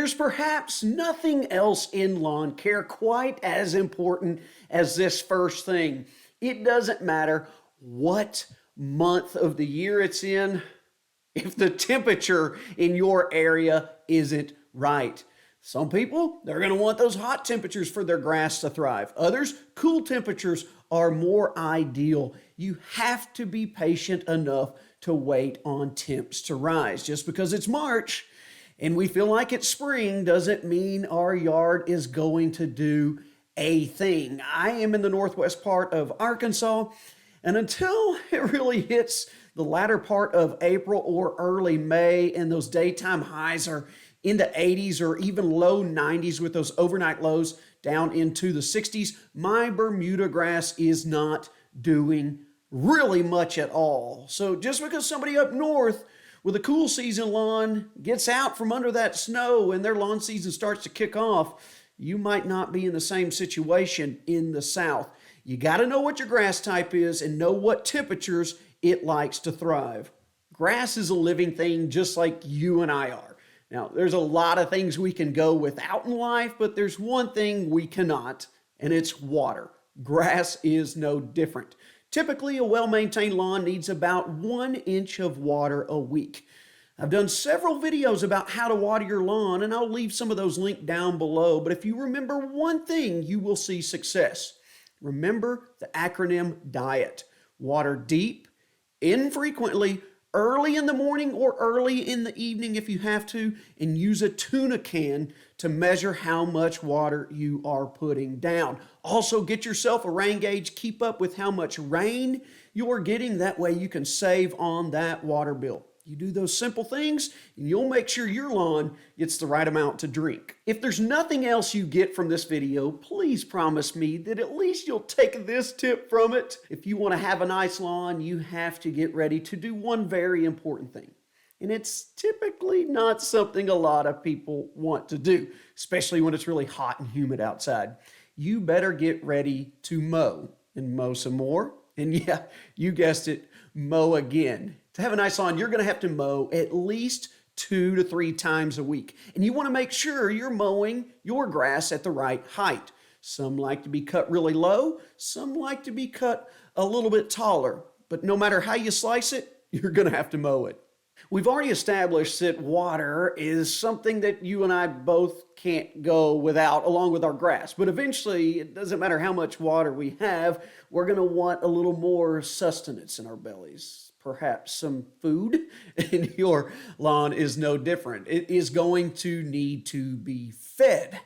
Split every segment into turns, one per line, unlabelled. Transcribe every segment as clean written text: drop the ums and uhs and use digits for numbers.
There's perhaps nothing else in lawn care quite as important as this first thing. It doesn't matter what month of the year it's in if the temperature in your area isn't right. Some people, they're going to want those hot temperatures for their grass to thrive. Others, cool temperatures are more ideal. You have to be patient enough to wait on temps to rise. Just because it's March and we feel like it's spring doesn't mean our yard is going to do a thing. I am in the northwest part of Arkansas, and until it really hits the latter part of April or early May and those daytime highs are in the 80s or even low 90s with those overnight lows down into the 60s, my Bermuda grass is not doing really much at all. So just because somebody up north with a cool season lawn gets out from under that snow and their lawn season starts to kick off, you might not be in the same situation in the south. You got to know what your grass type is and know what temperatures it likes to thrive. Grass is a living thing just like you and I are. Now, there's a lot of things we can go without in life, but there's one thing we cannot, and it's water. Grass is no different. Typically, a well-maintained lawn needs about 1 inch of water a week. I've done several videos about how to water your lawn, and I'll leave some of those linked down below, but if you remember one thing, you will see success. Remember the acronym DIET. Water deep, infrequently, early in the morning or early in the evening if you have to, and use a tuna can to measure how much water you are putting down. Also, get yourself a rain gauge. Keep up with how much rain you're getting. That way you can save on that water bill. You do those simple things, and you'll make sure your lawn gets the right amount to drink. If there's nothing else you get from this video, please promise me that at least you'll take this tip from it. If you want to have a nice lawn, you have to get ready to do one very important thing. And it's typically not something a lot of people want to do, especially when it's really hot and humid outside. You better get ready to mow and mow some more. And yeah, you guessed it, mow again. To have a nice lawn, you're going to have to mow at least 2 to 3 times a week. And you want to make sure you're mowing your grass at the right height. Some like to be cut really low. Some like to be cut a little bit taller. But no matter how you slice it, you're going to have to mow it. We've already established that water is something that you and I both can't go without, along with our grass. But eventually, it doesn't matter how much water we have, we're going to want a little more sustenance in our bellies. Perhaps some food, and your lawn is no different. It is going to need to be fed.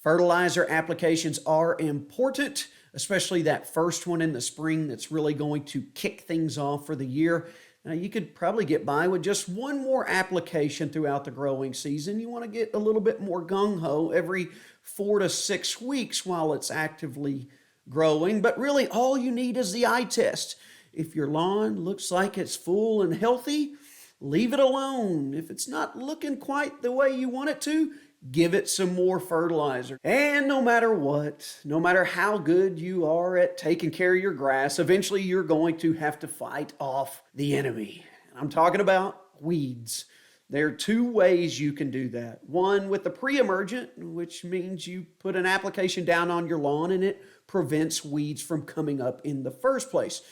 Fertilizer applications are important, especially that first one in the spring that's really going to kick things off for the year. Now, you could probably get by with just one more application throughout the growing season. You want to get a little bit more gung-ho every 4 to 6 weeks while it's actively growing. But really, all you need is the eye test. If your lawn looks like it's full and healthy, leave it alone. If it's not looking quite the way you want it to, give it some more fertilizer. And no matter what, no matter how good you are at taking care of your grass, eventually you're going to have to fight off the enemy. And I'm talking about weeds. There are 2 ways you can do that. One with the pre-emergent, which means you put an application down on your lawn and it prevents weeds from coming up in the first place.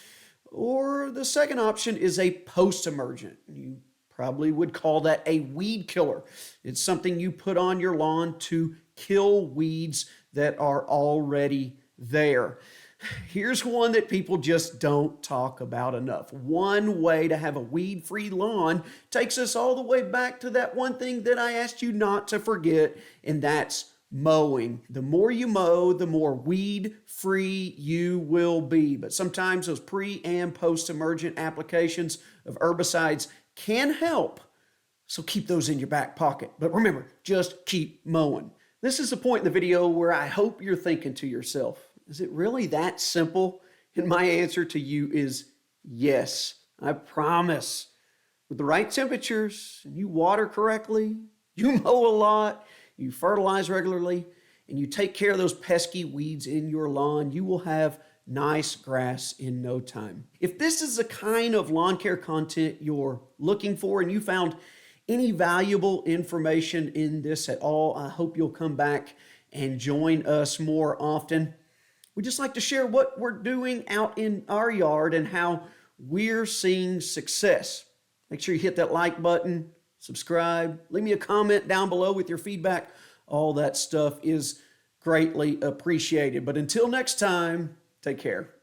Or the second option is a post-emergent. You probably would call that a weed killer. It's something you put on your lawn to kill weeds that are already there. Here's one that people just don't talk about enough. One way to have a weed-free lawn takes us all the way back to that one thing that I asked you not to forget, and that's mowing. The more you mow, the more weed-free you will be. But sometimes those pre- and post-emergent applications of herbicides can help. So keep those in your back pocket. But remember, just keep mowing. This is the point in the video where I hope you're thinking to yourself, is it really that simple? And my answer to you is yes. I promise. With the right temperatures, and you water correctly, you mow a lot, you fertilize regularly, and you take care of those pesky weeds in your lawn, you will have nice grass in no time. If this is the kind of lawn care content you're looking for and you found any valuable information in this at all, I hope you'll come back and join us more often. We just like to share what we're doing out in our yard and how we're seeing success. Make sure you hit that like button, subscribe, leave me a comment down below with your feedback. All that stuff is greatly appreciated. But until next time, take care.